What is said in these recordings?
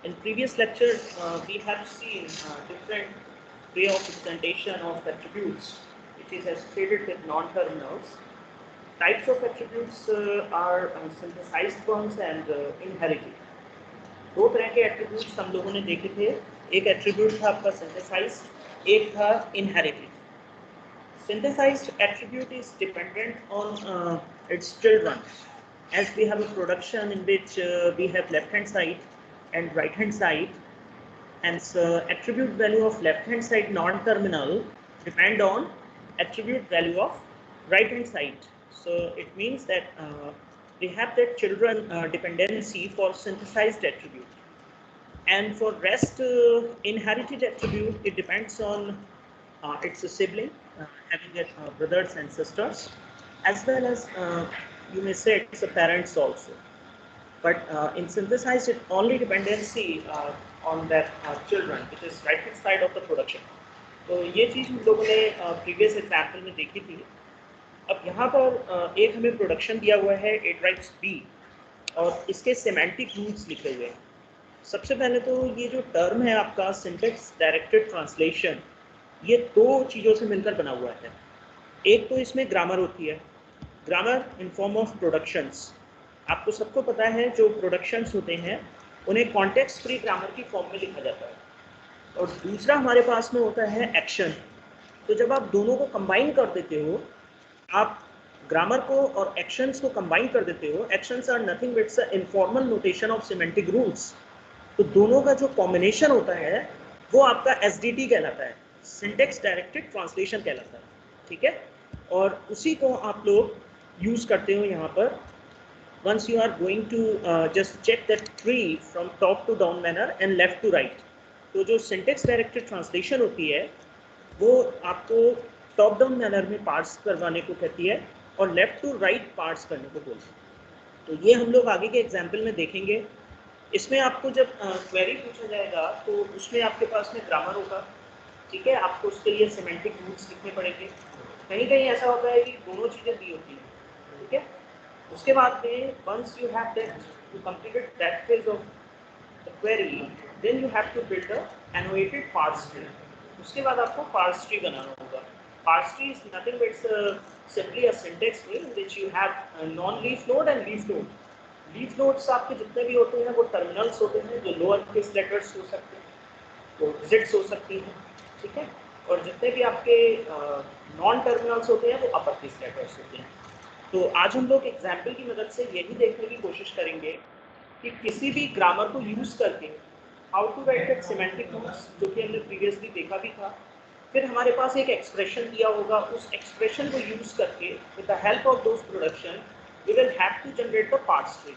In previous lecture, we have seen different way of representation of attributes, which is associated with non-terminals. Types of attributes are synthesized ones and inherited. दो तरह के attributes हम लोगों ने देखे थे. एक attribute था आपका synthesized, एक था inherited. Synthesized attribute is dependent on its children. As we have a production in which we have left-hand side and right-hand side, and attribute value of left-hand side non-terminal depend on attribute value of right-hand side. So it means that we have that children dependency for synthesized attribute. And for rest inherited attribute, it depends on its a sibling, having brothers and sisters, as well as you may say it's a parents also. But in synthesized, it only dependency on that children, which is right hand side of the production. तो ये चीज़ हम लोगों ने previous example में देखी थी. अब यहाँ पर एक हमें प्रोडक्शन दिया हुआ है A drives B और इसके सेमेंटिक रूल्स लिखे हुए हैं. सबसे पहले तो ये जो टर्म है आपका सिंटैक्स डायरेक्टेड ट्रांसलेशन, ये दो चीज़ों से मिलकर बना हुआ है. एक तो इसमें ग्रामर होती है, grammar in form of productions. आपको सबको पता है जो प्रोडक्शंस होते हैं उन्हें कॉन्टेक्स्ट फ्री ग्रामर की फॉर्म में लिखा जाता है. और दूसरा हमारे पास में होता है एक्शन. तो जब आप दोनों को कंबाइन कर देते हो, आप ग्रामर को और एक्शंस को कंबाइन कर देते हो. Actions are nothing but a informal notation of semantic rules. तो दोनों का जो कॉम्बिनेशन होता है वो आपका SDT कहलाता है, सिंटैक्स डायरेक्टेड ट्रांसलेशन कहलाता है. ठीक है, और उसी को आप लोग यूज़ करते हो यहाँ पर. Once you are going to just check that tree from top to down manner and left to right. तो जो syntax directed translation होती है वो आपको टॉप डाउन मैनर में पार्ट्स करवाने को कहती है और लेफ्ट टू राइट पार्ट्स करने को बोलती है. तो ये हम लोग आगे के एग्जाम्पल में देखेंगे. इसमें आपको जब क्वेरी पूछा जाएगा तो उसमें आपके पास में ग्रामर होगा. ठीक है, आपको उसके लिए सिमेंटिक रूल्स लिखने पड़ेंगे. कहीं कहीं ऐसा होता है कि दोनों चीज़ें दी होती हैं. ठीक है, उसके बाद में once you have that you completed that phase of the query, then you have to build a annotated parse tree. उसके बाद आपको parse tree बनाना होगा. Parse tree is nothing but simply a syntax tree in which you have non-leaf node and leaf node. Leaf nodes आपके जितने भी होते हैं वो टर्मिनल्स होते हैं जो लोअर केस लेटर्स हो सकते हैं, तो डिजिट्स हो सकती हैं. ठीक है, और जितने भी आपके नॉन टर्मिनल्स होते हैं वो अपर केस लेटर्स होते हैं. तो आज हम लोग एग्जाम्पल की मदद से यही देखने की कोशिश करेंगे कि किसी भी ग्रामर को यूज़ करके how to write at semantic rules, जो कि हमने प्रीवियसली देखा भी था. फिर हमारे पास एक एक्सप्रेशन दिया होगा, उस एक्सप्रेशन को यूज़ करके with the help of those production we will have to generate the parse tree.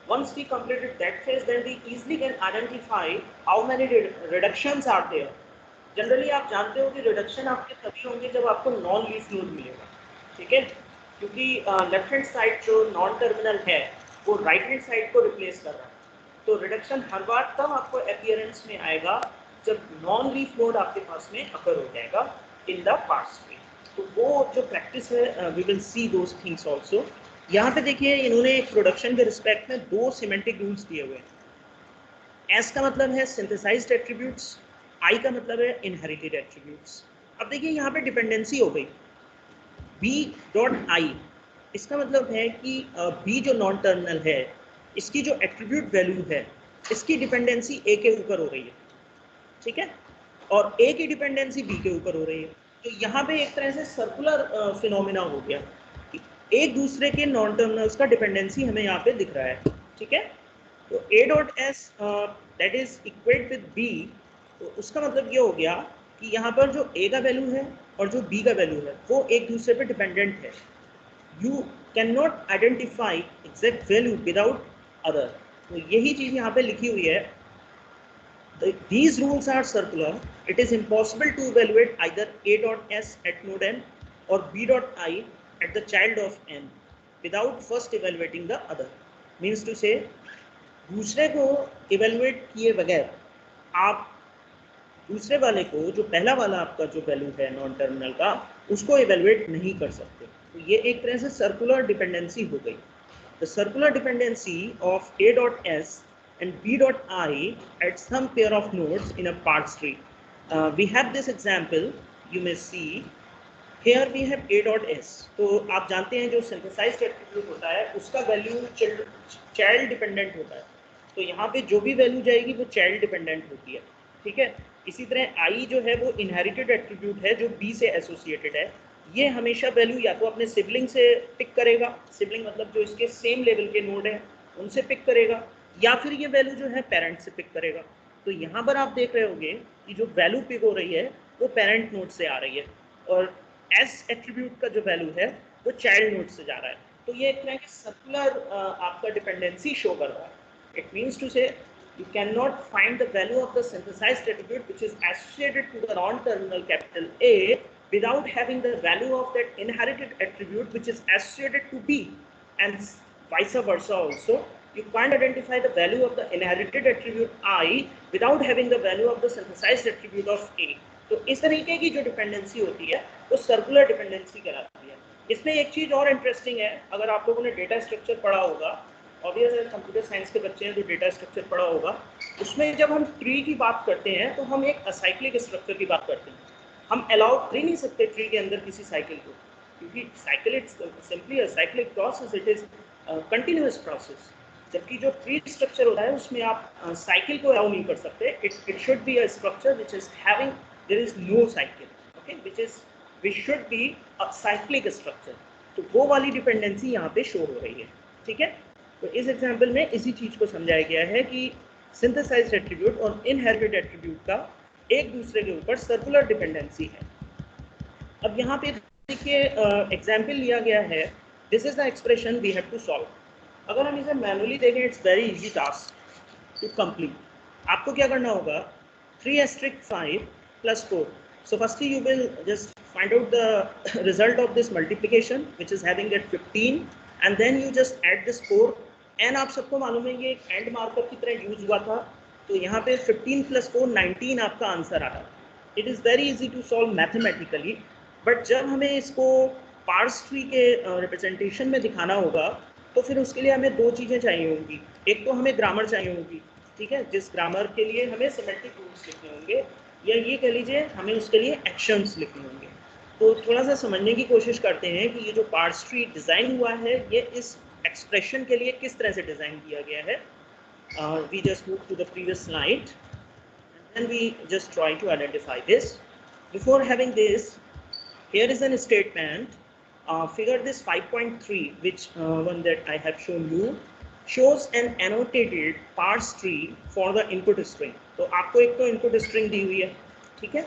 Once we completed that phase, then we easily can identify how many reductions are there. Generally आप जानते हो कि reduction आपके तभी होंगे जब आपको non leaf node मिलेगा. ठीक है, क्योंकि लेफ्ट हैंड साइड जो नॉन टर्मिनल है वो राइट हैंड साइड को रिप्लेस कर रहा है. तो रिडक्शन हर बार तब आपको अपीयरेंस में आएगा जब नॉन लीफ नोड आपके पास में अकर हो जाएगा इन द पार्ट्स में. तो वो जो प्रैक्टिस है we will see those things also. यहाँ पे देखिए इन्होंने प्रोडक्शन के रिस्पेक्ट में दो सिमेंटिक रूल्स दिए हुए हैं. एस का मतलब है सिंथेसाइज्ड एट्रीब्यूट्स, आई का मतलब है इनहेरिटेड एट्रीब्यूट्स. अब देखिए यहाँ पे डिपेंडेंसी हो गई B.I. इसका मतलब है कि B जो नॉन टर्मिनल है इसकी जो एट्रीब्यूट वैल्यू है इसकी डिपेंडेंसी A के ऊपर हो रही है. ठीक है, और A की डिपेंडेंसी B के ऊपर हो रही है. तो यहाँ पे एक तरह से सर्कुलर फिनोमिना हो गया कि एक दूसरे के नॉन टर्मिनल्स का डिपेंडेंसी हमें यहाँ पे दिख रहा है. ठीक है, तो A.S that is equate with B, तो उसका मतलब ये हो गया कि यहाँ पर जो A का वैल्यू है और जो B का वैल्यू है वो एक दूसरे पे डिपेंडेंट है. You can not identify exact value without other. तो यही चीज़ यहाँ पे लिखी हुई है. These rules are circular. It is impossible to evaluate either A.S at node n or B.I at the child of n without first evaluating the other. Means to say, दूसरे को evaluate किए बगैर आप दूसरे वाले को, जो पहला वाला आपका जो वैल्यू है नॉन टर्मिनल का, उसको evaluate नहीं कर सकते. तो ये एक तरह से सर्कुलर डिपेंडेंसी हो गई. The circular dependency of A.S and b dot I at some pair of nodes in a parse tree. We have this example, you may see here we have a dot s. तो आप जानते हैं जो synthesized attribute होता है उसका value child dependent होता है, तो यहाँ पे जो भी वैल्यू जाएगी वो चाइल्ड डिपेंडेंट होती है, ठीक है। इसी तरह आई जो है वो इनहेरिटेड एट्रीब्यूट है जो बी से एसोसिएटेड है, ये हमेशा वैल्यू या तो अपने सिबलिंग से पिक करेगा, सिबलिंग मतलब जो इसके सेम लेवल के नोड हैं उनसे पिक करेगा, या फिर ये वैल्यू जो है पेरेंट से पिक करेगा। तो यहाँ पर आप देख रहे होंगे कि जो वैल्यू पिक हो रही है वो पेरेंट नोड से आ रही है, और एस एट्रीब्यूट का जो वैल्यू है वो चाइल्ड नोड से जा रहा है। तो ये एक तरह की सर्कुलर आपका डिपेंडेंसी शो कर रहा है। इट मीन्स टू से you cannot find the value of the synthesized attribute which is associated to the non-terminal capital A without having the value of that inherited attribute which is associated to B, and vice versa also. You can't identify the value of the inherited attribute I without having the value of the synthesized attribute of A. तो इस तरीके की जो dependency होती है वो circular dependency कहलाती है। इसमें एक चीज़ और इंटरेस्टिंग है, अगर आप लोगों ने डेटा स्ट्रक्चर पढ़ा होगा, ऑब्वियस है कंप्यूटर साइंस के बच्चे हैं तो डेटा स्ट्रक्चर पढ़ा होगा, उसमें जब हम ट्री की बात करते हैं तो हम एक असाइक्लिक स्ट्रक्चर की बात करते हैं। हम अलाउ कर ही नहीं सकते ट्री के अंदर किसी साइकिल को, क्योंकि cycle it's simply a cyclic process, it is continuous process. जबकि जो ट्री स्ट्रक्चर होता है उसमें आप साइकिल को अलाउ नहीं कर सकते। It should be a structure which is having there is no cycle, okay, which should be a cyclic structure. तो वो वाली डिपेंडेंसी यहाँ पे शो हो रही है, ठीक है। तो इस एग्जाम्पल में इसी चीज़ को समझाया गया है कि सिंथेसाइज्ड एट्रीब्यूट और इनहेरिटेड एट्रीब्यूट का एक दूसरे के ऊपर सर्कुलर डिपेंडेंसी है। अब यहाँ पे देखिए एग्जाम्पल लिया गया है, this is the expression we have to solve. अगर हम इसे मैनुअली देखें it's very easy task to complete. आपको क्या करना होगा, 3*5 + 4। So firstly you will just find out the result of this multiplication which is having that 15 and then you just add this 4। एन आप सबको मालूम है ये एक एंड मार्कर की तरह यूज हुआ था, तो यहाँ पे 15 + 4 19 आपका आंसर आ रहा है। It is very easy to solve mathematically, but जब हमें इसको पार्स ट्री के रिप्रेजेंटेशन में दिखाना होगा तो फिर उसके लिए हमें दो चीज़ें चाहिए होंगी। एक तो हमें ग्रामर चाहिए होगी, ठीक है, जिस ग्रामर के लिए हमें सिमेट्रिक रूल्स लिखने होंगे, या ये कह लीजिए हमें उसके लिए एक्शंस लिखने होंगे। तो थोड़ा सा समझने की कोशिश करते हैं कि ये जो पार्स ट्री डिज़ाइन हुआ है ये इस एक्सप्रेशन के लिए किस तरह से डिज़ाइन किया गया है। We just move to the previous slide and we just try to identify this. Before having this, here is an statement. Figure this 5.3, which one that I have shown you, shows an annotated parse tree for the input string. तो आपको एक तो input string दी हुई है, ठीक है,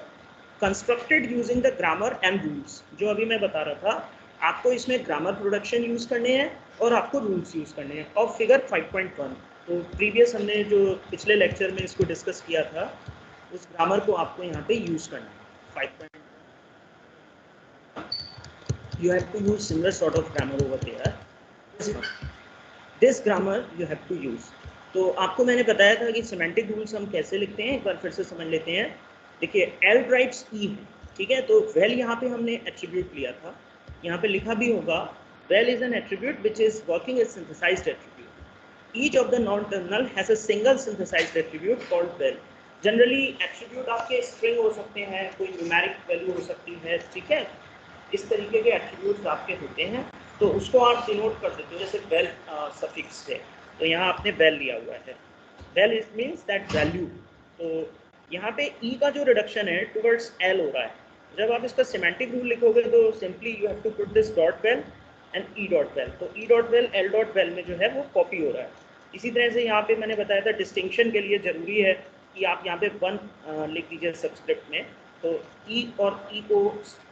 constructed using the grammar and rules. जो अभी मैं बता रहा था, आपको इसमें ग्रामर प्रोडक्शन यूज करने हैं और आपको रूल्स यूज करने हैं। और फिगर 5.1, तो प्रीवियस हमने जो पिछले लेक्चर में इसको डिस्कस किया था उस ग्रामर को आपको यहाँ पे यूज करना है। 5.1 you have to use similar sort of grammar over there. This grammar you have to use. तो आपको मैंने बताया था कि सिमेंटिक रूल्स हम कैसे लिखते हैं, एक बार फिर से समझ लेते हैं। देखिए एल राइट्स ई है, ठीक है, तो वेल यहाँ पे हमने एट्रीब्यूट लिया था, यहाँ पे लिखा भी होगा val is an attribute which is working as synthesised attribute. Each of the non terminal has a single synthesised attribute called val. Generally attribute आपके स्ट्रिंग हो सकते हैं, कोई न्यूमेरिक वैल्यू हो सकती है, ठीक है, इस तरीके के एट्रीब्यूट्स आपके होते हैं, तो उसको आप डिनोट कर देते हो जैसे वेल सफिक्स से। तो यहाँ आपने वेल लिया हुआ है, well it means that value. तो यहाँ पे ई का जो रिडक्शन है टुवर्ड्स एल हो रहा है। जब आप इसका सिमेंटिक रूल लिखोगे तो simply you have to put this dot val and E dot val. तो E dot val L dot val में जो है वो कॉपी हो रहा है। इसी तरह से यहाँ पे मैंने बताया था डिस्टिंक्शन के लिए ज़रूरी है कि आप यहाँ पे 1 लिख दीजिए सबस्क्रिप्ट में। तो ई और ई को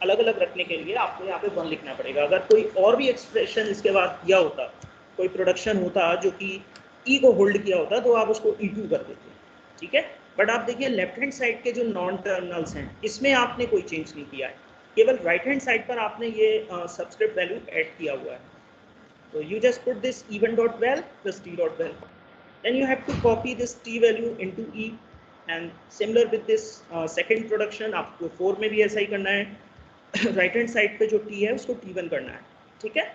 अलग अलग रखने के लिए आपको यहाँ पे 1 लिखना पड़ेगा। अगर कोई और भी एक्सप्रेशन इसके बाद दिया होता, कोई प्रोडक्शन होता जो कि ई को होल्ड किया होता, तो आप उसको E2 कर देते, ठीक है। बट आप देखिए लेफ्ट हैंड साइड के जो नॉन टर्मिनल्स हैं इसमें आपने कोई चेंज नहीं किया है, केवल राइट हैंड साइड पर आपने ये सबस्क्रिप्ट वैल्यू ऐड किया हुआ है। तो you just put this even dot val plus T dot val, then you have to copy this T value into E and similar with this second production आपको 4 में भी ऐसा ही करना है। राइट हैंड साइड पे जो टी है उसको T1 करना है, ठीक है।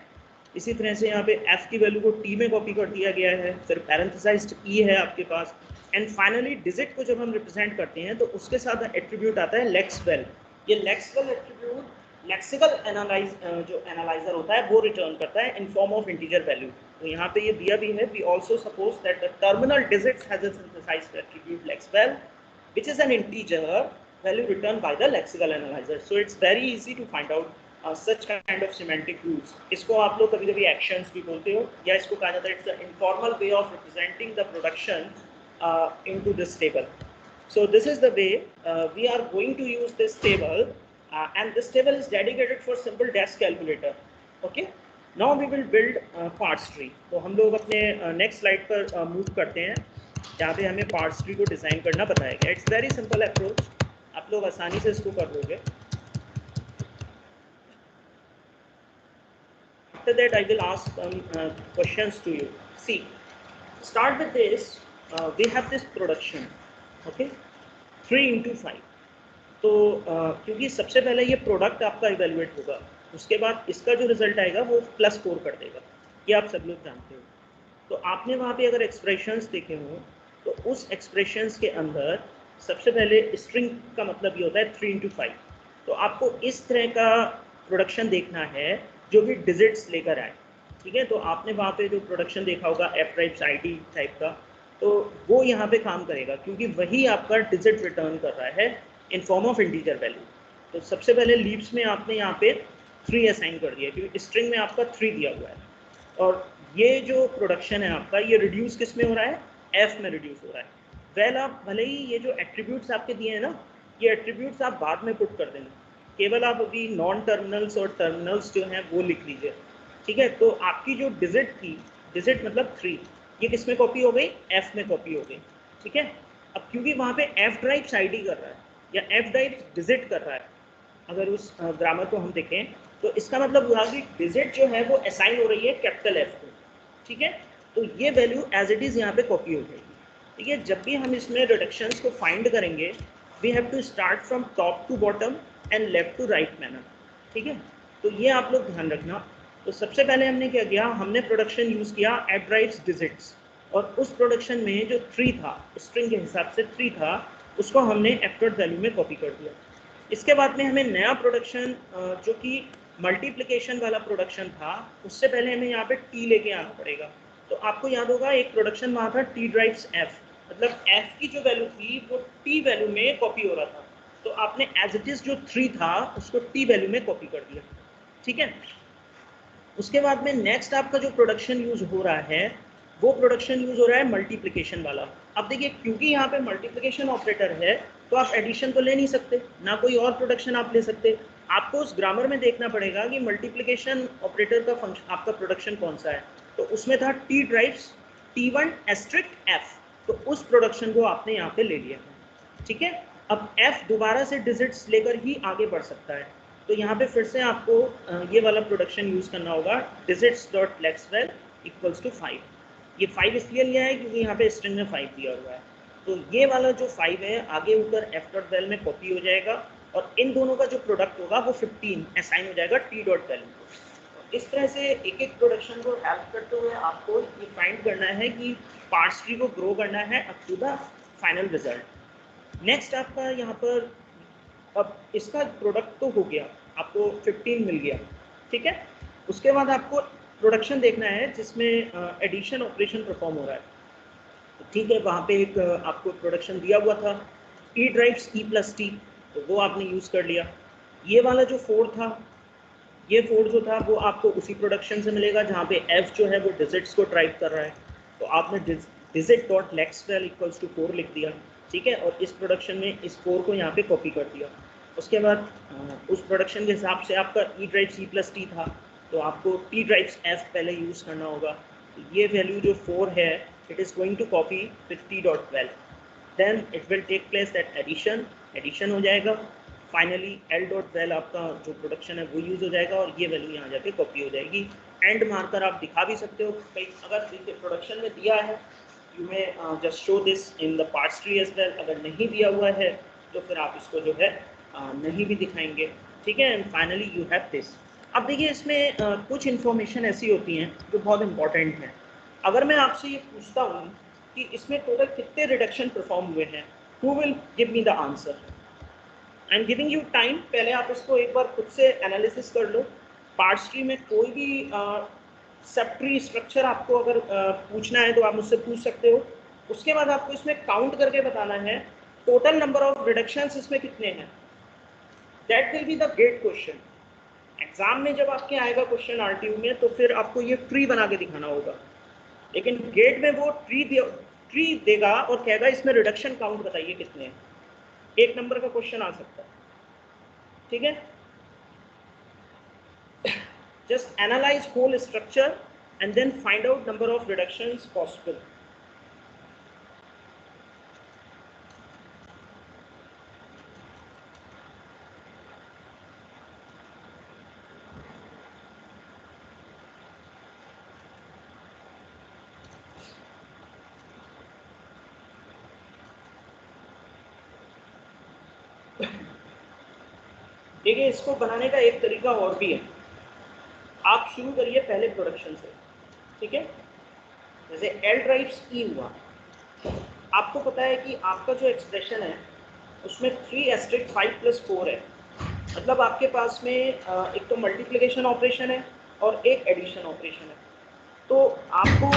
इसी तरह से यहाँ पे f की वैल्यू को t में कॉपी कर दिया गया है, फिर पैरेंथेसाइज्ड e है आपके पास, एंड फाइनली डिजिट को जब हम रिप्रेजेंट करते हैं तो उसके साथ एट्रीब्यूट आता है लेक्सवेल। ये लेक्सवेल एट्रीब्यूट लेक्सिकल जो एनालाइजर होता है वो रिटर्न करता है in form of integer value. तो यहाँ पे ये दिया भी है, we also suppose that the terminal digits has a synthesised attribute lexval which is an integer value returned by the lexical analyzer. So it's very easy to find out such kind of semantic rules. इसको आप लोग कभी-कभी actions भी बोलते हो, या इसको कहा जाता है it's an informal way of representing the production into this table. So this is the way we are going to use this table, and this table is dedicated for simple desk calculator. Okay. Now we will build parts tree. तो हम लोग अपने next slide पर move करते हैं, जहाँ पे हमें पार्ट्स ट्री को डिज़ाइन करना बताया गया। इट्स वेरी सिंपल अप्रोच, आप लोग आसानी से इसको कर लोगे। After that I will ask questions to you. See, start with this, we have this production, okay, 3 into 5। तो क्योंकि सबसे पहले ये प्रोडक्ट आपका इवेल्युएट होगा, उसके बाद इसका जो रिजल्ट आएगा वो +4 कर देगा, ये आप सब लोग जानते हो। तो आपने वहाँ पे अगर एक्सप्रेशंस देखे हो तो उस एक्सप्रेशंस के अंदर सबसे पहले स्ट्रिंग का मतलब ये होता है 3 into 5। तो आपको इस तरह का प्रोडक्शन देखना है जो भी डिजिट्स लेकर आए, ठीक है। तो आपने वहाँ पे जो प्रोडक्शन देखा होगा f टाइप्स id टाइप का, तो वो यहाँ पे काम करेगा क्योंकि वही आपका डिजिट रिटर्न कर रहा है in form of integer value. तो सबसे पहले लीव्स में आपने यहाँ पे 3 असाइन कर दिया क्योंकि स्ट्रिंग में आपका 3 दिया हुआ है, और ये जो प्रोडक्शन है आपका ये रिड्यूस किस में हो रहा है, f में रिड्यूस हो रहा है। वेल आप भले ही ये जो एट्रीब्यूट्स आपके दिए हैं ना, ये एट्रीब्यूट्स आप बाद में पुट कर देना, केवल आप अभी नॉन टर्मिनल्स और टर्मिनल्स जो हैं वो लिख लीजिए, ठीक है। तो आपकी जो डिजिट थी, डिजिट मतलब 3, ये किस में कॉपी हो गई, f में कॉपी हो गई, ठीक है। अब क्योंकि वहाँ पे f ड्राइव्स id कर रहा है या f ड्राइव्स डिजिट कर रहा है, अगर उस ग्रामर को हम देखें तो इसका मतलब हुआ कि डिजिट जो है वो असाइन हो रही है कैपिटल F को, ठीक है। तो ये वैल्यू एज इट इज़ यहाँ पे कॉपी हो जाएगी, ठीक है। जब भी हम इसमें रिडक्शंस को फाइंड करेंगे, we have to start from top to bottom and left to right manner, ठीक है। तो ये आप लोग ध्यान रखना। तो सबसे पहले हमने क्या किया, हमने प्रोडक्शन यूज़ किया एफ ड्राइव्स डिजिट्स, और उस प्रोडक्शन में जो 3 था, स्ट्रिंग के हिसाब से 3 था, उसको हमने एफ डॉट वैल्यू में कॉपी कर दिया। इसके बाद में हमें नया प्रोडक्शन जो कि मल्टीप्लिकेशन वाला प्रोडक्शन था, उससे पहले हमें यहाँ पे टी लेके आना पड़ेगा। तो आपको याद होगा एक प्रोडक्शन वहाँ था टी ड्राइव्स एफ, मतलब एफ की जो वैल्यू थी वो टी वैल्यू में कॉपी हो रहा था, तो आपने एज इट इज जो 3 था उसको टी वैल्यू में कॉपी कर दिया, ठीक है। उसके बाद में नेक्स्ट आपका जो प्रोडक्शन यूज हो रहा है वो प्रोडक्शन यूज हो रहा है मल्टीप्लिकेशन वाला। अब देखिए क्योंकि यहाँ पे मल्टीप्लिकेशन ऑपरेटर है तो आप एडिशन तो ले नहीं सकते, ना कोई और प्रोडक्शन आप ले सकते। आपको उस ग्रामर में देखना पड़ेगा कि मल्टीप्लिकेशन ऑपरेटर का फंक्शन आपका प्रोडक्शन कौन सा है। तो उसमें था टी ड्राइव्स T1 एस्ट्रिक्ट एफ, तो उस प्रोडक्शन को आपने यहाँ पे ले लिया, ठीक है। अब एफ दोबारा से डिजिट्स लेकर ही आगे बढ़ सकता है, तो यहाँ पे फिर से आपको ये वाला प्रोडक्शन यूज करना होगा, डिजिट्स डॉट लेक्सवेल इक्वल्स टू 5। ये 5 इसलिए लिया है क्योंकि यहाँ पे स्ट्रिंग में 5 दिया हुआ है, तो ये वाला जो 5 है आगे ऊपर एफ डॉट वेल में कॉपी हो जाएगा, और इन दोनों का जो प्रोडक्ट होगा वो 15 असाइन हो जाएगा टी डॉट वेल को। इस तरह से एक एक प्रोडक्शन को हेल्प करते हुए आपको ये फाइंड करना है कि पार्ट्स ट्री को ग्रो करना है up to the final result. Next आपका यहाँ पर, अब इसका प्रोडक्ट तो हो गया, आपको 15 मिल गया, ठीक है। उसके बाद आपको प्रोडक्शन देखना है जिसमें एडिशन ऑपरेशन परफॉर्म हो रहा है, तो ठीक है। वहाँ पे एक आपको प्रोडक्शन दिया हुआ था ई ड्राइव्स ई प्लस टी, तो वो आपने यूज़ कर लिया। ये वाला जो 4 था, ये 4 जो था वो आपको उसी प्रोडक्शन से मिलेगा जहाँ पे एफ जो है वो डिजिट्स को ड्राइव कर रहा है, तो आपने डिजिट डॉट लेक्सवेल इक्वल्स टू 4 लिख दिया, ठीक है। और इस प्रोडक्शन में इस 4 को यहाँ पे कॉपी कर दिया। उसके बाद उस प्रोडक्शन के हिसाब से आपका E derive C plus T था, तो आपको टी ड्राइव्स एफ पहले यूज़ करना होगा। तो ये वैल्यू जो 4 है, it is going to copy with T dot val, then it will take place that addition हो जाएगा। फाइनली एल डॉट वेल आपका जो प्रोडक्शन है वो यूज़ हो जाएगा, और ये वैल्यू यहाँ जाके कॉपी हो जाएगी। एंड मार्कर आप दिखा भी सकते हो, कहीं अगर प्रोडक्शन में दिया है you may just show this in the parse tree as well, अगर नहीं दिया हुआ है तो फिर आप इसको जो है नहीं भी दिखाएंगे, ठीक है। And finally you have this. अब देखिए इसमें कुछ इन्फॉर्मेशन ऐसी होती हैं जो बहुत इंपॉर्टेंट है। अगर मैं आपसे ये पूछता हूँ कि इसमें टोटल कितने रिडक्शन परफॉर्म हुए हैं, who will give me the answer? I am giving you time, पहले आप इसको एक बार खुद से एनालिसिस कर लो। पार्ट्स ट्री में कोई भी सब ट्री स्ट्रक्चर आपको अगर पूछना है तो आप मुझसे पूछ सकते हो। उसके बाद आपको इसमें काउंट करके बताना है टोटल नंबर ऑफ रिडक्शंस इसमें कितने हैं। That will be the great question. Exam में जब आपके आएगा क्वेश्चन आरटीयू में तो फिर आपको ये ट्री बना के दिखाना होगा, लेकिन गेट में वो ट्री देगा और कहेगा इसमें रिडक्शन काउंट बताइए कितने हैं। एक नंबर का क्वेश्चन आ सकता है, ठीक है। Just analyse whole structure and then find out number of reductions possible. देखिए इसको बनाने का एक तरीका और भी है। आप शुरू करिए पहले प्रोडक्शन से, ठीक है। जैसे एल ड्राइव्स ई हुआ, आपको पता है कि आपका जो एक्सप्रेशन है उसमें 3*5+4 है। मतलब आपके पास में एक तो मल्टीप्लिकेशन ऑपरेशन है और एक एडिशन ऑपरेशन है। तो आपको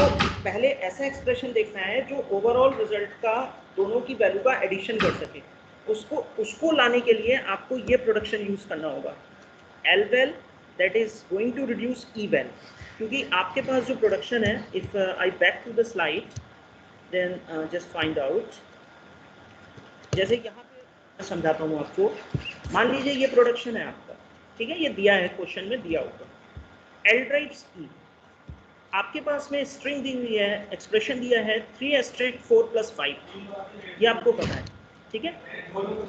पहले ऐसा एक्सप्रेशन देखना है जो ओवरऑल रिजल्ट का दोनों की वैल्यू का एडिशन कर सके। उसको लाने के लिए आपको ये प्रोडक्शन यूज करना होगा, L val that is going to reduce E val. क्योंकि आपके पास जो प्रोडक्शन है, if I back to the slide then just find out. जैसे यहाँ पे मैं समझाता हूँ आपको। मान लीजिए ये प्रोडक्शन है आपका, ठीक है, ये दिया है क्वेश्चन में दिया होगा एल ड्राइव्स ई। आपके पास में स्ट्रिंग दी हुई है, एक्सप्रेशन दिया है 3*4+5, ये आपको पता है, ठीक है।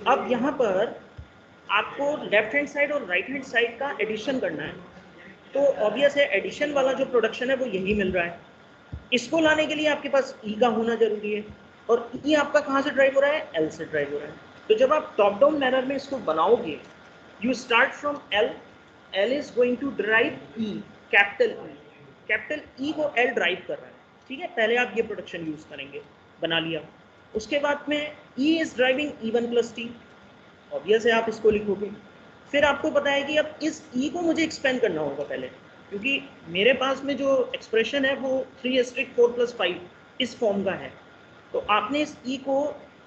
अब यहाँ पर आपको लेफ्ट हैंड साइड और राइट हैंड साइड का एडिशन करना है। तो ऑब्वियस है एडिशन वाला जो प्रोडक्शन है वो यही मिल रहा है। इसको लाने के लिए आपके पास ई का होना जरूरी है, और ई आपका कहाँ से ड्राइव हो रहा है? एल से ड्राइव हो रहा है। तो जब आप टॉप डाउन मैनर में इसको बनाओगे, you start from L, L is going to derive E, capital E को एल ड्राइव कर रहा है, ठीक है। पहले आप ये प्रोडक्शन यूज करेंगे, बना लिया। उसके बाद में E is driving E1+T, obvious है आप इसको लिखोगे। फिर आपको पता है कि अब इस ई को मुझे एक्सपेंड करना होगा पहले, क्योंकि मेरे पास में जो एक्सप्रेशन है वो 3*4+5 इस फॉर्म का है। तो आपने इस ई को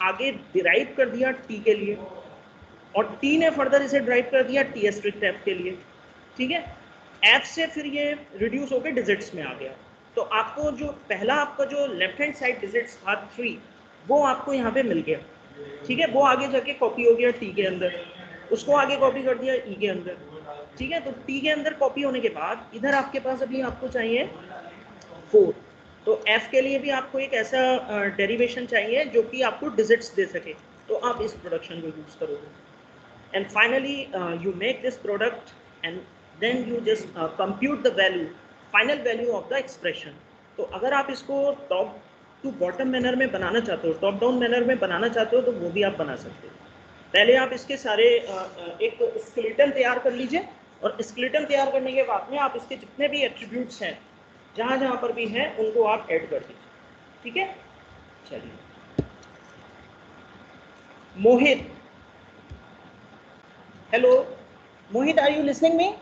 आगे डिराइव कर दिया टी के लिए, और टी ने फर्दर इसे ड्राइव कर दिया T*F के लिए, ठीक है। एफ से फिर ये रिड्यूस होकर डिजिट्स में आ गया। तो आपको जो पहला आपका जो लेफ्ट हैंड साइड डिजिट्स था 3, वो आपको यहाँ पे मिल गया, ठीक है। वो आगे जाके कॉपी हो गया टी के अंदर, उसको आगे कॉपी कर दिया ई के अंदर, ठीक है। तो टी के अंदर कॉपी होने के बाद इधर आपके पास अभी आपको चाहिए 4। तो एफ के लिए भी आपको एक ऐसा डेरिवेशन चाहिए जो कि आपको डिजिट्स दे सके, तो आप इस प्रोडक्शन को यूज करोगे। And finally you make this product, and then you just compute the value, final value of the expression. तो अगर आप इसको टॉप टू बॉटम मैनर में बनाना चाहते हो, टॉप डाउन मैनर में बनाना चाहते हो, तो वो भी आप बना सकते हो। पहले आप इसके सारे एक स्केलेटन तैयार कर लीजिए, और स्केलेटन तैयार करने के बाद में आप इसके जितने भी एट्रीब्यूट्स हैं जहाँ जहाँ पर भी हैं उनको आप ऐड कर दीजिए, ठीक है। चलिए, Mohit, hello Mohit, are you listening me?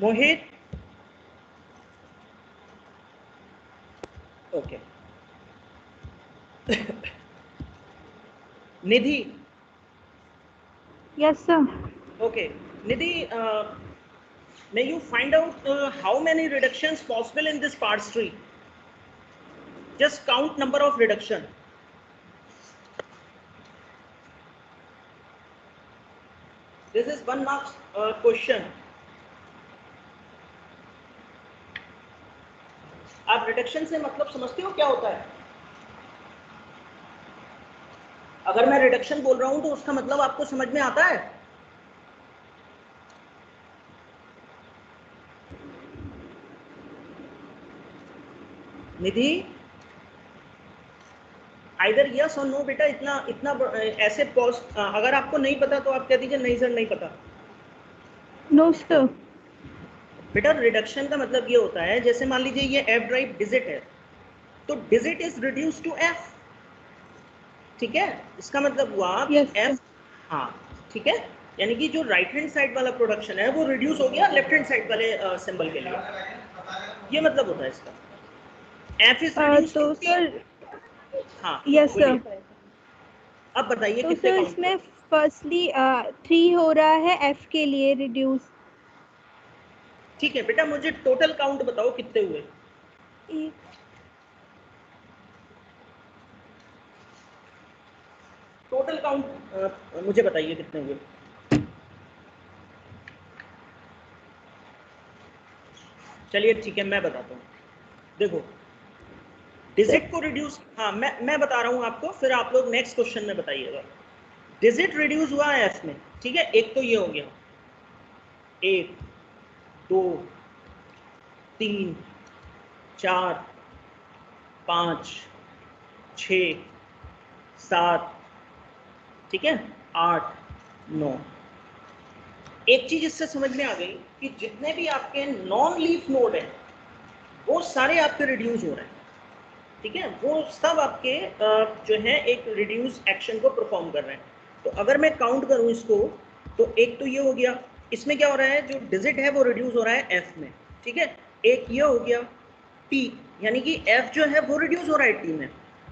Mohit, okay. Nidhi, Yes, sir. Okay. Nidhi, may you find out how many reductions possible in this parts tree? Just count number of reduction. This is 1 mark question. आप reduction से मतलब समझते हो क्या होता है? अगर मैं रिडक्शन बोल रहा हूं तो उसका मतलब आपको समझ में आता है? निधि, आइदर यस और नो बेटा, इतना इतना ऐसे पॉज, अगर आपको नहीं पता तो आप कह दीजिए नहीं सर नहीं पता। No sir. बेटा रिडक्शन का मतलब ये होता है, जैसे मान लीजिए ये एफ ड्राइव डिजिट है, तो digit is reduce to F, ठीक है। इसका मतलब हुआ कि यस सर। एफ, हाँ ठीक है, यानी कि जो राइट हैंड साइड वाला प्रोडक्शन है वो रिड्यूस हो गया लेफ्ट हैंड साइड वाले सिंबल के लिए, ये मतलब होता है इसका। एफ इज रिड्यूस टू तो टी। सर हाँ यस बोलिए, सर। अब बताइए तो कितने सर काउंट इसमें हुए। फर्स्टली 3 हो रहा है एफ के लिए रिड्यूस। ठीक है बेटा, मुझे टोटल काउंट बताओ कितने हुए। टोटल काउंट मुझे बताइए कितने हुए। चलिए ठीक है मैं बताता हूँ, देखो डिजिट को रिड्यूस, हाँ मैं बता रहा हूँ आपको, फिर आप लोग नेक्स्ट क्वेश्चन में बताइएगा। डिजिट रिड्यूस हुआ है एफ में, ठीक है, एक तो ये हो गया, 1 2 3 4 5 6 7, ठीक है, 8 9। एक चीज इससे समझ में आ गई कि जितने भी आपके नॉन लीफ नोड हैं वो सारे आपके रिड्यूस हो रहे हैं, ठीक है, वो सब आपके जो है एक रिड्यूस एक्शन को परफॉर्म कर रहे हैं। तो अगर मैं काउंट करूं इसको, तो एक तो ये हो गया, इसमें क्या हो रहा है, जो डिजिट है वो रिड्यूस हो रहा है एफ में, ठीक है। एक ये हो गया टी, यानी कि एफ जो है वो रिड्यूस हो रहा है टी में।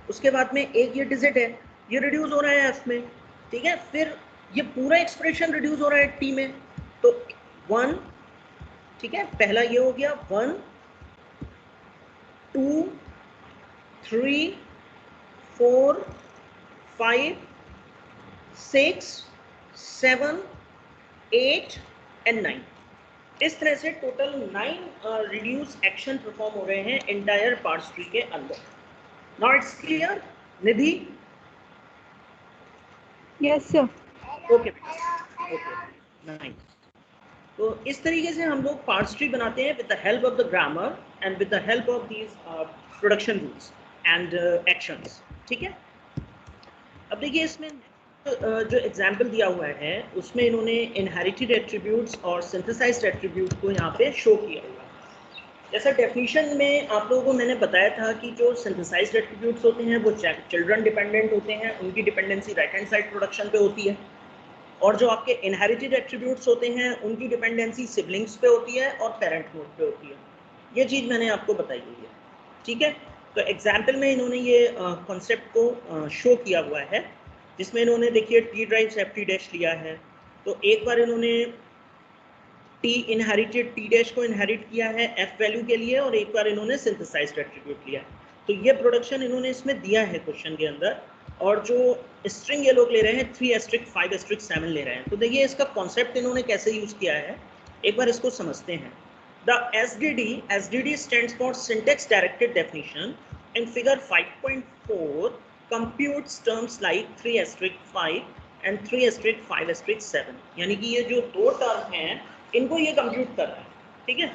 उसके बाद में एक ये डिजिट है, ये रिड्यूस हो रहा है एफ में, ठीक है। फिर ये पूरा एक्सप्रेशन रिड्यूस हो रहा है टी में, तो 1, ठीक है, पहला ये हो गया 1 2 3 4 5 6 7 8 एंड 9। इस तरह से टोटल 9 रिड्यूस एक्शन परफॉर्म हो रहे हैं एंटायर पार्स ट्री के अंदर। Now it's clear Nidhi? Yes sir. Okay okay nice. तो इस तरीके से हम लोग पार्स ट्री बनाते हैं with the help of the grammar and with the help of these production rules and actions, ठीक है। अब देखिए इसमें जो एग्जाम्पल दिया हुआ है उसमें इन्होंने इनहेरिटेड एट्रीब्यूट्स और सिंथेसाइज्ड एट्रीब्यूट को यहाँ पे शो किया हुआ है। जैसा डेफिनेशन में आप लोगों को मैंने बताया था कि जो सिंथेसाइज्ड एट्रीब्यूट्स होते हैं वो चिल्ड्रन डिपेंडेंट होते हैं, उनकी dependency right hand side production पे होती है, और जो आपके इनहेरिटेड एट्रीब्यूट्स होते हैं उनकी डिपेंडेंसी सिबलिंग्स पे होती है और पेरेंट मोड पे होती है। ये चीज़ मैंने आपको बताई हुई है, ठीक है। तो एग्जाम्पल में इन्होंने ये कॉन्सेप्ट को शो किया हुआ है, जिसमें इन्होंने देखिए टी ड्राइव से टी डैश लिया है, तो एक बार इन्होंने टी इनहेरिटेड टी डैश को इनहेरिट किया है एफ वैल्यू के लिए, और एक बार इन्होंने सिंथेसाइज्ड एट्रीब्यूट लिया है। तो ये प्रोडक्शन इन्होंने इसमें दिया है क्वेश्चन के अंदर, और जो स्ट्रिंग ये लोग ले रहे हैं 3*5*7 ले रहे हैं। तो देखिए इसका कॉन्सेप्ट इन्होंने कैसे यूज किया है, एक बार इसको समझते हैं। The SDD stands for syntax directed definition. In figure 5.4 computes terms like 3*5 and 3*5*7, यानी कि ये जो दो टर्म हैं इनको ये कंप्यूट कर रहा है, ठीक है।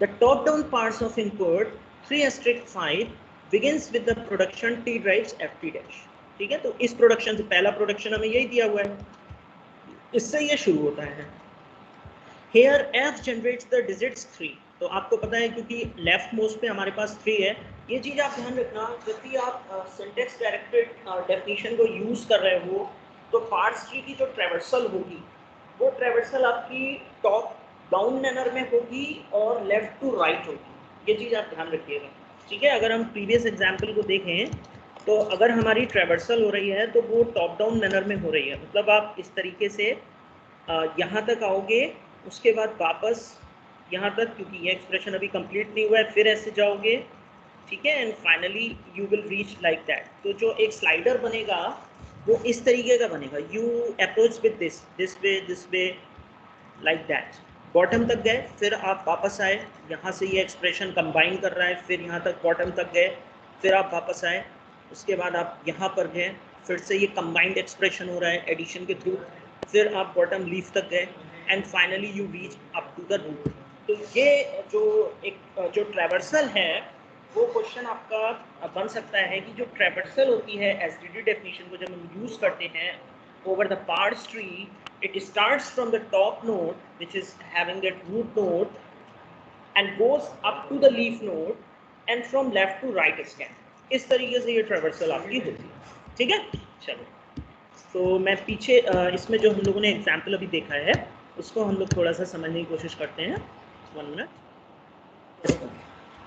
The top down parts of input 3*5 begins with the production T drives FT dash, ठीक है। तो इस प्रोडक्शन से पहला प्रोडक्शन हमें यही दिया हुआ है, इससे ये शुरू होता है। Here F generates the digits 3, तो आपको पता है क्योंकि लेफ्ट मोस्ट पे हमारे पास 3 है। ये चीज़ आप ध्यान रखना, जब भी आप सिंटेक्स डायरेक्टेड डेफिनेशन को यूज़ कर रहे हो तो पार्स ट्री की जो ट्रेवर्सल होगी वो ट्रेवर्सल आपकी टॉप डाउन मैनर में होगी और लेफ्ट टू राइट होगी, ये चीज़ आप ध्यान रखिएगा, ठीक है। अगर हम प्रीवियस एग्जाम्पल को देखें तो अगर हमारी ट्रेवर्सल हो रही है तो वो टॉप डाउन मैनर में हो रही है, मतलब आप इस तरीके से यहाँ तक आओगे, उसके बाद वापस यहाँ तक, क्योंकि ये एक्सप्रेशन अभी कंप्लीट नहीं हुआ है, फिर ऐसे जाओगे, ठीक है, and finally you will reach like that. तो जो एक स्लाइडर बनेगा वो इस तरीके का बनेगा, you approach with this way like that. Bottom तक गए, फिर आप वापस आए, यहाँ से ये एक्सप्रेशन कंबाइन कर रहा है, फिर यहाँ तक बॉटम तक गए, फिर आप वापस आए, उसके बाद आप यहाँ पर गए, फिर से ये कंबाइंड एक्सप्रेशन हो रहा है एडिशन के थ्रू, फिर आप बॉटम लीफ तक गए, and finally you reach up to the root. तो ये जो एक जो ट्रैवर्सल है वो क्वेश्चन आपका बन सकता है कि जो ट्रैवर्सल होती है एसडीडी डेफिनेशन को जब हम यूज करते हैं over the parse tree, it starts from the top node which is having that root node and goes up to the leaf node and from left to right scan. इस तरीके से ये traversal आपकी होती है। ठीक है, चलो तो मैं पीछे इसमें जो हम लोगों ने एग्जाम्पल अभी देखा है उसको हम लोग थोड़ा सा समझने की कोशिश करते हैं। 1 मिनट।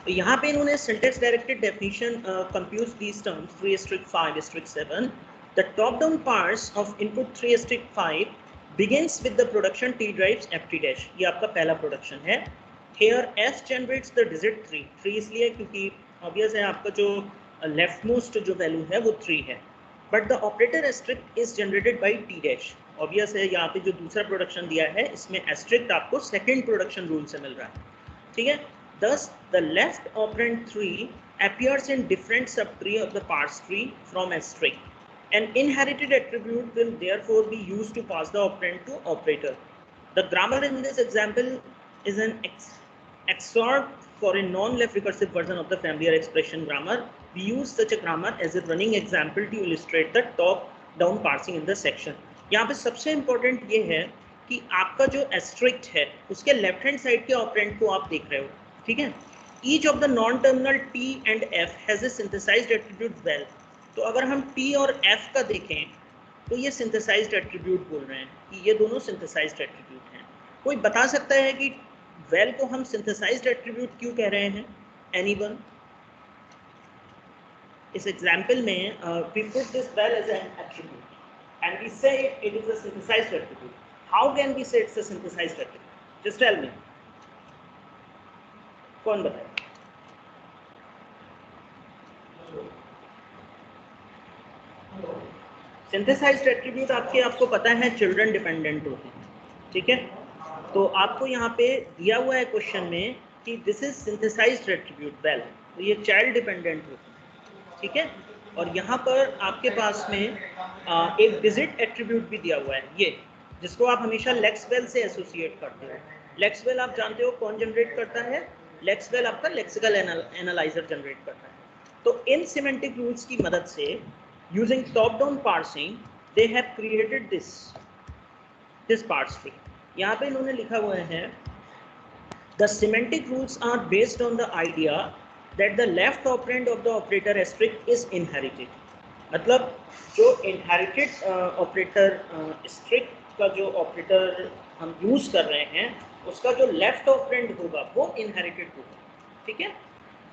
तो यहाँ पे इन्होंने syntax directed definition computes these terms 3:5:7। The top down parts of input 3:5 begins with the production t drives ft dash। ये आपका पहला प्रोडक्शन है। Here f generates the digit 3। 3 इसलिए क्योंकि ऑब्वियस है आपका जो लेफ्ट मोस्ट जो वैल्यू है वो 3 है। But the operator asterisk is generated by T dash. Obvious है यहाँ पे जो दूसरा प्रोडक्शन दिया है इसमें एस्ट्रिक्ट आपको सेकेंड प्रोडक्शन रूल से मिल रहा है। ठीक है, thus the left operand 3 appears in different subtree of the parse tree from asterisk. An inherited attribute will therefore be used to pass the operand to operator. The grammar in this example is an excerpt for a non-left recursive version of the familiar expression grammar. We use such a grammar as a running example to illustrate the top-down parsing in the section. यहाँ पे सबसे important ये है कि आपका जो asterisk है उसके लेफ्ट हैंड साइड के ऑपरेंड को आप देख रहे हो। ठीक है, each of the non terminal T and F has a synthesised attribute val. तो अगर हम टी और एफ का देखें तो ये सिंथेसाइज्ड एट्रीब्यूट बोल रहे हैं कि ये दोनों सिंथेसाइज्ड एट्रीब्यूट हैं। कोई बता सकता है कि वेल को हम सिंथेसाइज्ड एट्रीब्यूट क्यों कह रहे हैं? एनीवन? इस एग्जाम्पल में we put this val as an attribute and we say it is a synthesised attribute. How can we say it's a synthesized attribute? Just tell me. कौन बताए? Synthesized attribute आपको पता है चिल्ड्रन डिपेंडेंट होते हैं। ठीक है, तो आपको यहाँ पे दिया हुआ है क्वेश्चन में कि this is synthesised attribute val, तो ये चाइल्ड डिपेंडेंट होते हैं। ठीक है, और यहाँ पर आपके पास में एक डिजिट एट्रीब्यूट भी दिया हुआ है, ये जिसको आप हमेशा लेक्सवेल से एसोसिएट करते हो। लेक्सवेल आप जानते हो कौन जनरेट करता है? लेक्सवेल आपका लेक्सिकल एनालाइजर जनरेट करता है। तो इन सिमेंटिक रूल्स की मदद से using top down parsing they have created this parse tree. यहाँ पे इन्होंने लिखा हुआ है the semantic rules are based on the idea that the left operand of the operator asterisk is inherited. मतलब जो इनहेरिटेड ऑपरेटर स्ट्रिक्ट का जो ऑपरेटर हम यूज कर रहे हैं उसका जो लेफ्ट ऑपरेंड होगा वो इनहेरिटेड होगा। ठीक है,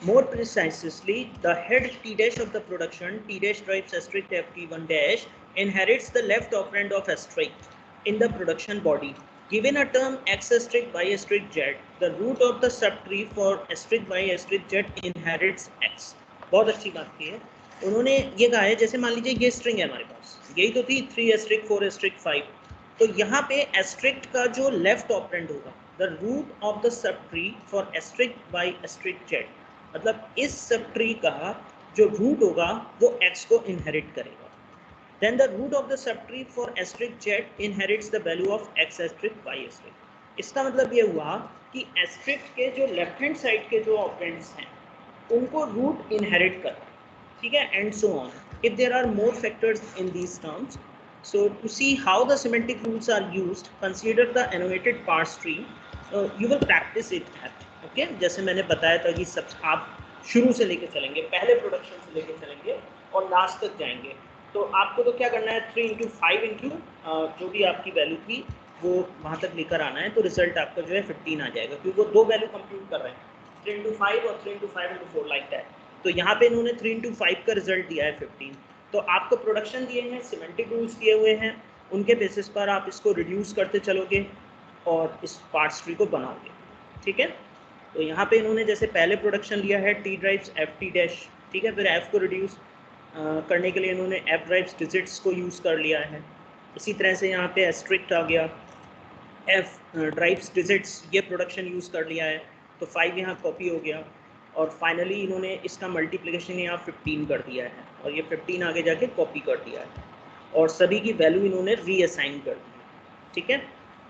more precisely the head t dash of the production t dash drives asterisk ft1 dash inherits the left operand of asterisk in the production body. Given a term x asterisk y asterisk z, the root of the subtree for asterisk y asterisk z inherits x। बहुत अच्छी बात की है उन्होंने ये कहा है, जैसे मान लीजिए ये स्ट्रिंग है हमारे पास, यही तो थी 3 asterisk 4 asterisk 5, तो यहाँ पे एस्ट्रिक्ट का जो लेफ्ट ऑपरेंड होगा the root of the sub tree for asterisk by asterisk Z, मतलब इस सब ट्री का जो रूट होगा वो x को इनहेरिट करेगा। Then the root of the sub tree for asterisk Z inherits the value of x asterisk by asterisk. इसका मतलब ये हुआ कि एस्ट्रिक्ट के जो लेफ्ट हैंड साइड के जो ऑपरेंड्स हैं उनको रूट इनहेरिट करता है। ठीक है, and so on if there are more factors in these terms. So to see how the semantic rules are used, consider the annotated parse tree. You will practice it at, okay? जैसे मैंने बताया था कि सब आप शुरू से लेके चलेंगे, पहले प्रोडक्शन से लेके चलेंगे और लास्ट तक जाएंगे। तो आपको तो क्या करना है 3 into 5 into जो भी आपकी वैल्यू थी वो वहाँ तक लेकर आना है, तो रिजल्ट आपका जो है 15 आ जाएगा, क्योंकि वो दो वैल्यू कंप्यूट कर रहे हैं 3 into 5 और 3 into 5 into 4 लाइक दैट। तो यहाँ पे इन्होंने 3 into 5 का रिजल्ट दिया है 15। तो आपको प्रोडक्शन दिए हैं, सिमेंटिक रूल्स दिए हुए हैं, उनके बेसिस पर आप इसको रिड्यूस करते चलोगे और इस पार्ट्स ट्री को बनाओगे। ठीक है, तो यहाँ पे इन्होंने जैसे पहले प्रोडक्शन लिया है T derives F T dash. ठीक है, फिर एफ को रिड्यूस करने के लिए इन्होंने एफ ड्राइव्स डिजिट्स को यूज़ कर लिया है। इसी तरह से यहाँ पे एस्ट्रिक्ट आ गया, एफ ड्राइव्स डिजिट्स ये प्रोडक्शन यूज़ कर लिया है, तो 5 यहाँ कॉपी हो गया और फाइनली इन्होंने इसका मल्टीप्लिकेशन यहाँ 15 कर दिया है और ये 15 आगे जाके कॉपी कर दिया है और सभी की वैल्यू इन्होंने रीअसाइन कर दी है। ठीक है,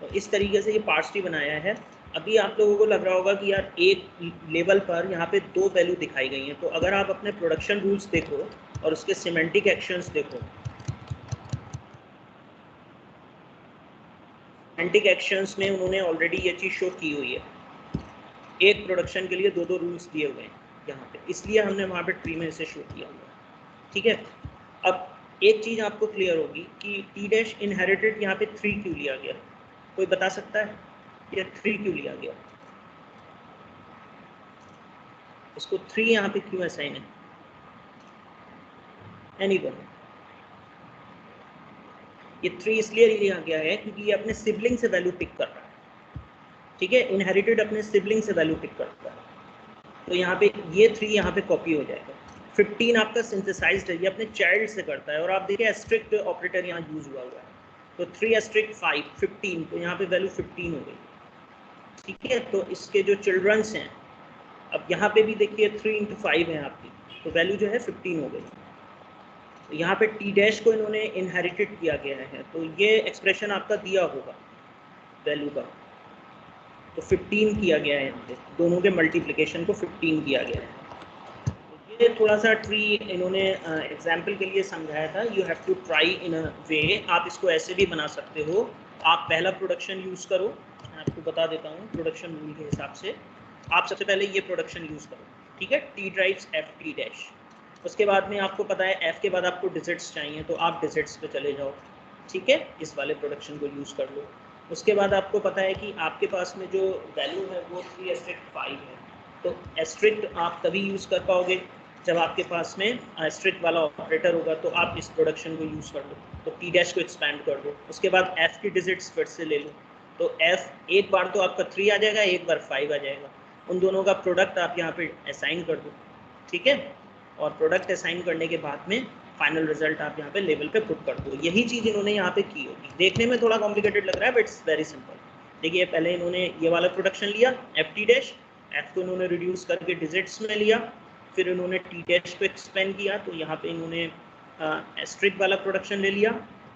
तो इस तरीके से ये पार्स ट्री बनाया है। अभी आप लोगों को लग रहा होगा कि यार एक लेवल पर यहाँ पे 2 वैल्यू दिखाई गई हैं, तो अगर आप अपने प्रोडक्शन रूल्स देखो और उसके सिमेंटिक एक्शंस देखो, सिमेंटिक एक्शंस में उन्होंने ऑलरेडी ये चीज़ शो की हुई है, एक प्रोडक्शन के लिए 2-2 रूल्स दिए हुए हैं यहाँ पे, इसलिए हमने वहाँ पे ट्री में इसे शो किया हुआ है। ठीक है, अब एक चीज़ आपको क्लियर होगी कि टी डैश इनहेरिटेड यहाँ पे 3 क्यों लिया गया, कोई बता सकता है ये 3 क्यों लिया गया, इसको 3 यहाँ पे क्यों असाइन है, एनीवन? ये 3 इसलिए लिया गया है क्योंकि ये अपने सिबलिंग से वैल्यू पिक कर रहा है। ठीक है, इनहेरिटेड अपने सिबलिंग से वैल्यू पिक करता है, तो यहाँ पे ये 3 यहाँ पे कॉपी हो जाएगा। 15 आपका सिंथेसाइज्ड है, ये अपने चाइल्ड से करता है, और आप देखिए एस्ट्रिक्ट ऑपरेटर यहाँ यूज हुआ है, तो 3 एस्ट्रिक्ट 5 15, तो यहाँ पे वैल्यू 15 हो गई। ठीक है, तो इसके जो चिल्ड्रंस हैं, अब यहाँ पे भी देखिए 3 इंटू 5 है आपकी, तो वैल्यू जो है 15 हो गई। तो यहाँ पे टी डैश को इन्होंने इनहेरिटेड किया गया है, तो ये एक्सप्रेशन आपका दिया होगा वैल्यू का, तो 15 किया गया है यहाँ पे, दोनों के मल्टीप्लिकेशन को 15 किया गया है। तो ये थोड़ा सा ट्री इन्होंने एग्जाम्पल के लिए समझाया था, you have to try in a way, आप इसको ऐसे भी बना सकते हो। आप पहला प्रोडक्शन यूज़ करो, मैं आपको बता देता हूँ प्रोडक्शन रूल के हिसाब से, आप सबसे पहले ये प्रोडक्शन यूज़ करो, ठीक है, T derives F T dash, उसके बाद में आपको पता है एफ के बाद आपको डिजिट्स चाहिए, तो आप डिजिट्स पे चले जाओ, ठीक है, इस वाले प्रोडक्शन को यूज़ कर लो। उसके बाद आपको पता है कि आपके पास में जो वैल्यू है वो 3 एस्ट्रिक्ट 5 है, तो एस्ट्रिक्ट आप तभी यूज़ कर पाओगे जब आपके पास में एस्ट्रिक्ट वाला ऑपरेटर होगा, तो आप इस प्रोडक्शन को यूज़ कर लो, तो टी डैश को एक्सपैंड कर दो, उसके बाद एफ की डिजिट्स फिर से ले लो, तो एफ एक बार तो आपका 3 आ जाएगा, एक बार 5 आ जाएगा, उन दोनों का प्रोडक्ट आप यहाँ पे असाइन कर दो, ठीक है, और प्रोडक्ट असाइन करने के बाद में फाइनल रिजल्ट आप यहाँ पे लेवल पे पुट कर दो। यही चीज़ इन्होंने यहाँ पे की होगी, देखने में थोड़ा कॉम्प्लिकेटेड लग रहा है बट इट्स वेरी सिंपल। देखिए पहले इन्होंने ये वाला प्रोडक्शन लिया एफ टी डैश, एफ को इन्होंने रिड्यूस करके डिजिट्स में लिया, फिर इन्होंने टी डैश को एक्सपेंड किया, तो यहाँ पे इन्होंने एस्ट्रिक वाला प्रोडक्शन ले लिया,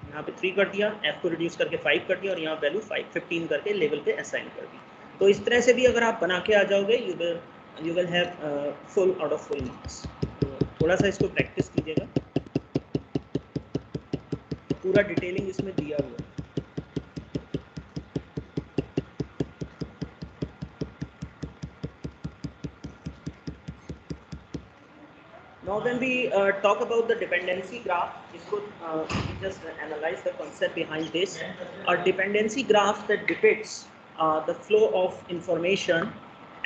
यहाँ पे 3 कर दिया, एफ को रिड्यूस करके 5 कर दिया, और यहाँ वैल्यू 15 करके लेवल पे असाइन कर दी। तो इस तरह से भी अगर आप बना के आ जाओगे you will have full out of full marks. थोड़ा सा इसको प्रैक्टिस कीजिएगा, पूरा डिटेलिंग इसमें दिया हुआ है। Now when we talk about the dependency graph, इसको we just analyze the concept behind this. A dependency graph that depicts the flow of information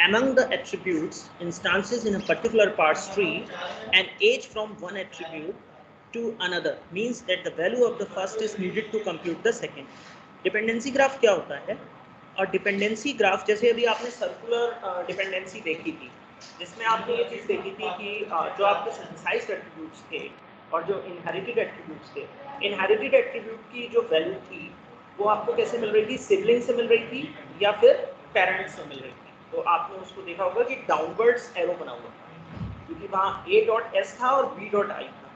among the attributes instances in a particular parse tree and age from one attribute to another means that the value of the first is needed to compute the second. Dependency graph क्या होता है? और dependency graph, जैसे अभी आपने circular dependency देखी थी, जिसमें आपने ये चीज़ देखी थी कि जो आपके सिंथेसाइज्ड एट्रीब्यूट्स थे और जो इनहेरिटेड एट्रीब्यूट्स थे, इनहेरिटेड एट्रीब्यूट की जो वैल्यू थी वो आपको कैसे मिल रही थी, सिबलिंग से मिल रही थी या फिर पेरेंट्स से मिल रही थी। तो आपने उसको देखा होगा कि डाउनवर्ड्स एरो बना हुआ था, क्योंकि वहाँ ए डॉट एस था और बी डॉट आई था,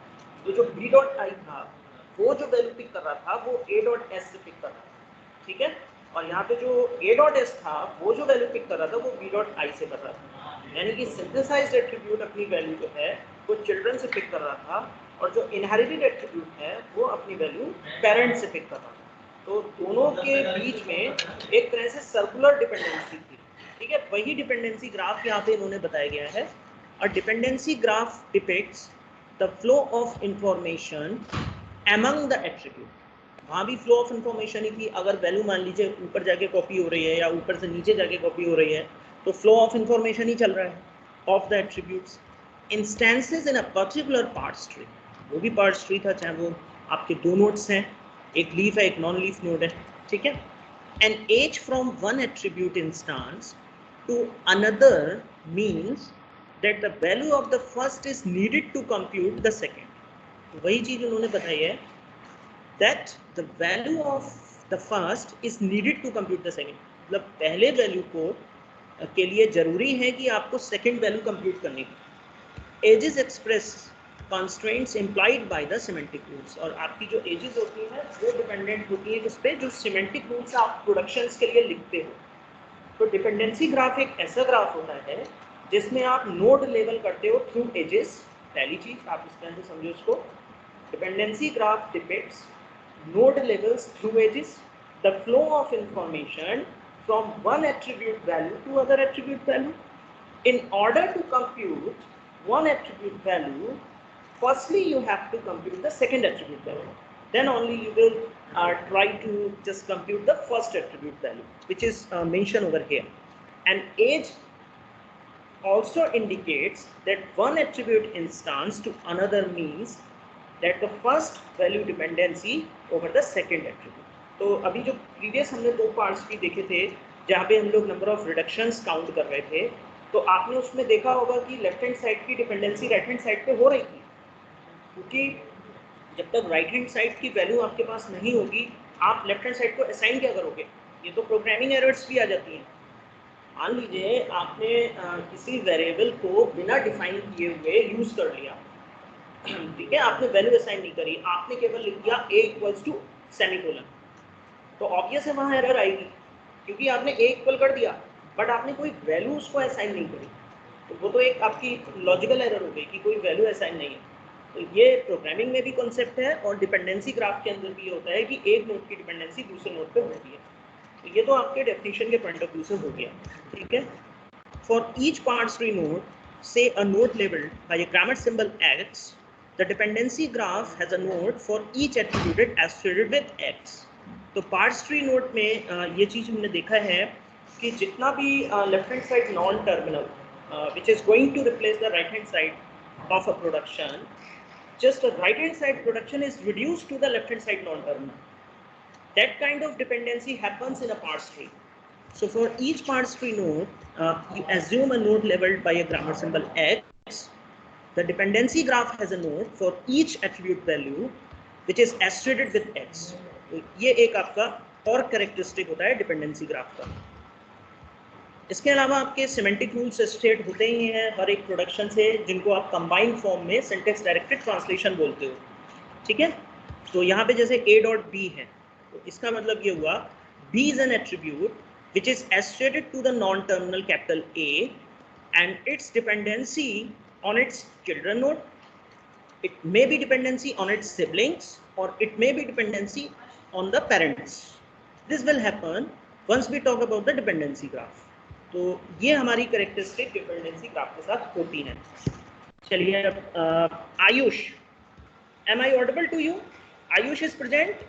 तो जो बी डॉट आई था वो जो वैल्यू पिक कर रहा था वो ए डॉट एस से पिक कर रहा था, ठीक है, और यहाँ पे जो ए डॉट एस था वो जो वैल्यू पिक कर रहा था वो बी डॉट आई से कर रहा था, यानी कि सिंथेसाइज्ड एट्रीब्यूट अपनी वैल्यू जो है वो चिल्ड्रन से पिक कर रहा था, और जो इनहेरिटेड एट्रीब्यूट है वो अपनी वैल्यू पेरेंट से पिक कर रहा था। तो दोनों के बीच में एक तरह से सर्कुलर डिपेंडेंसी थी, ठीक है, वही डिपेंडेंसी ग्राफ यहाँ पे इन्होंने बताया गया है। और dependency graph depicts the flow of information among the attribute, वहाँ भी फ्लो ऑफ इंफॉर्मेशन ही थी, अगर वैल्यू मान लीजिए ऊपर जाके कॉपी हो रही है या ऊपर से नीचे जाके कॉपी हो रही है, तो फ्लो ऑफ इंफॉर्मेशन ही चल रहा है of the attributes. Instances in a particular parts tree, वो भी पार्ट्स ट्री था, चाहे वो आपके 2 नोड्स हैं, एक लीफ है एक नॉन लीफ नोड है, ठीक है। And edge from one attribute instance to another means that the value of the first is needed to compute the second. वही चीज़ उन्होंने बताई है, that the value of the first is needed to compute the second, मतलब पहले value को के लिए जरूरी है कि आपको सेकंड वैल्यू कंप्यूट करनी है। Edges express constraints implied by the semantic rules, और आपकी जो एजेस होती हैं वो डिपेंडेंट होती है किस पे, जो सिमेंटिक रूल्स आप प्रोडक्शंस के लिए लिखते हो। तो डिपेंडेंसी ग्राफ एक ऐसा ग्राफ होता है जिसमें आप नोड लेवल करते हो थ्रू एजेस। पहली चीज आप इस तरह से समझो इसको, dependency graph depicts node levels through edges, the flow of information from one attribute value to other attribute value. In order to compute one attribute value, firstly you have to compute the second attribute value. Then only you will try to just compute the first attribute value, which is mentioned over here. And age also indicates that one attribute instance to another means that the first value dependency over the second attribute. तो अभी जो previous हमने दो parts भी देखे थे जहाँ पे हम लोग नंबर ऑफ रिडक्शंस काउंट कर रहे थे, तो आपने उसमें देखा होगा कि लेफ्ट हैंड साइड की डिपेंडेंसी राइट हैंड साइड पे हो रही थी, क्योंकि जब तक राइट हैंड साइड की वैल्यू आपके पास नहीं होगी आप लेफ्ट हैंड साइड को असाइन क्या करोगे? ये तो प्रोग्रामिंग एरर्स भी आ जाती हैं। मान लीजिए आपने किसी वेरिएबल को बिना डिफाइन किए हुए यूज कर लिया, ठीक है, आपने वैल्यू असाइन नहीं करी, आपने केवल लिख दिया a इक्वल्स टू सेमीकोलन, तो ऑब्वियस है वहाँ एरर आएगी क्योंकि आपने a इक्वल कर दिया बट आपने कोई वैल्यू उसको असाइन नहीं करी, तो वो तो एक आपकी लॉजिकल एरर हो गई कि कोई वैल्यू असाइन नहीं है। तो ये प्रोग्रामिंग में भी कॉन्सेप्ट है और डिपेंडेंसी ग्राफ के अंदर भी होता है कि एक नोड की डिपेंडेंसी दूसरे नोड पे होती है। तो ये तो आपके डेफिनेशन के पॉइंट ऑफ व्यू से हो गया, ठीक है। For each parse tree node, say a node labelled by a grammar symbol x, the dependency graph has a node for each attributed associated with x. तो पार्ट्स ट्री नोड में ये चीज हमने देखा है कि जितना भी left hand side non terminal which is going to replace the right hand side of a production, just a right hand side production is reduced to the left hand side non terminal. That kind of dependency happens in a parse tree. So for each parse tree node, you assume a node leveled by a grammar symbol x. The dependency graph has a node for each attribute value which is associated with x. तो ये एक आपका और characteristic होता है dependency graph का। इसके अलावा आपके सिमेंटिक रूल्स एसोसिएट होते ही हैं हर एक प्रोडक्शन से, जिनको आप कंबाइंड फॉर्म में सिंटेक्स डायरेक्टेड ट्रांसलेशन बोलते हो, ठीक है। तो यहाँ पे जैसे a डॉट b है, तो इसका मतलब ये हुआ b is an attribute which is associated to the non-terminal capital A and its dependency on its children node. It may be dependency on its siblings or it may be dependency on the parents. This will happen once we talk about the dependency graph. तो ये हमारी characteristic dependency graph के साथ होती है। चलिए अब Ayush, am I audible to you? Ayush is present?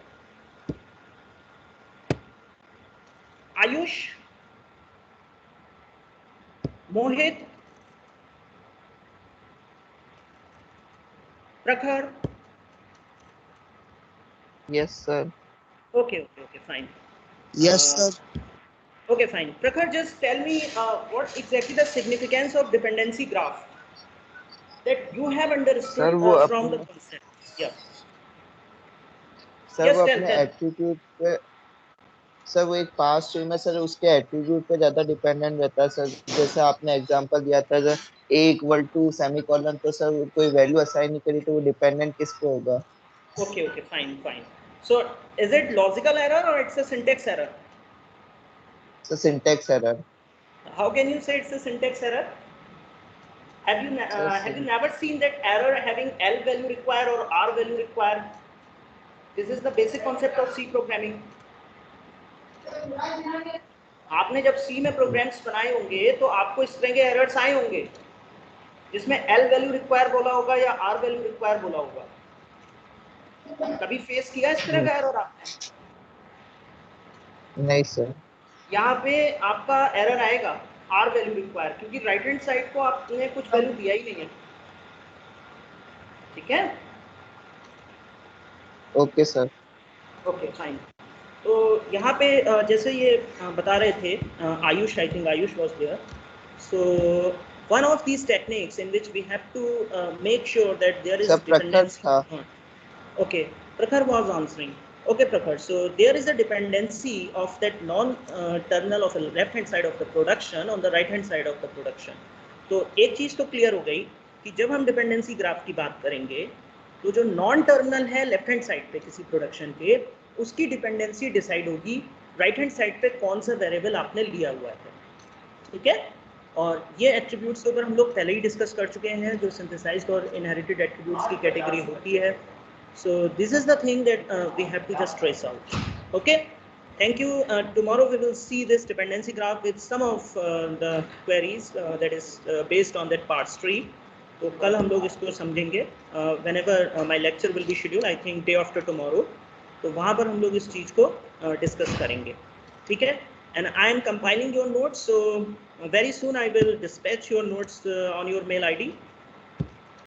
Ayush, मोहित, प्रखर? Yes, sir. Okay, fine. Yes, sir. Okay, fine. Prakhar, just tell me what exactly the significance of dependency graph that you have understood Sir, वो from the अपने concept. Yeah. Sir Yes, वो tell, अपने tell. Attribute पे, sir वो एक पास tree में sir उसके attribute पे ज्यादा डिपेंडेंट रहता है सर। जैसे आपने एग्जांपल दिया था sir a equal to semicolon, तो सर कोई वैल्यू असाइन नहीं करी तो वो डिपेंडेंट किस पे होगा? Okay, fine. So, is it logical error or it's a syntax error? Sir syntax error. How can you say it's a syntax error? Have you never seen that error having L value required or R value required? This is the basic concept of C programming. आपने जब C में programmes बनाए होंगे तो आपको इस तरह के एरर्स आए होंगे जिसमें L वैल्यू रिक्वायर बोला होगा या R वैल्यू रिक्वायर बोला होगा। कभी फेस किया इस तरह का एरर आपने? नहीं सर। यहाँ पे आपका एरर आएगा R वैल्यू रिक्वायर, क्योंकि राइट हैंड साइड को आपने कुछ वैल्यू दिया ही नहीं है, ठीक है। Okay sir. Okay fine. तो यहाँ पे जैसे ये बता रहे थे Ayush, I think Ayush was there. So one of these techniques in which we have to make sure that there is dependency. Okay, Prakhar was answering. Okay, Prakhar. So there is a dependency of that non-terminal of the left-hand side of the production on the right-hand side of the production. तो एक चीज तो clear हो गई कि जब हम dependency graph की बात करेंगे तो जो नॉन टर्मिनल है लेफ्ट हैंड साइड पे किसी प्रोडक्शन के, उसकी डिपेंडेंसी डिसाइड होगी राइट हैंड साइड पे कौन सा वेरिएबल आपने लिया हुआ है। ठीक है। और ये एट्रीब्यूट्स के ऊपर हम लोग पहले ही डिस्कस कर चुके हैं, जो सिंथेसाइज्ड और इनहेरिटेड एट्रीब्यूट्स की कैटेगरी होती है। So this is the thing that we have to just trace out. Okay, thank you. Tomorrow we will see this dependency graph with some of the queries that is based on that parse tree. तो कल हम लोग इसको समझेंगे whenever my lecture will be scheduled, I think day after tomorrow, तो वहाँ पर हम लोग इस चीज़ को डिस्कस करेंगे, ठीक है। And I am compiling your notes, so very soon I will dispatch your notes on your mail ID.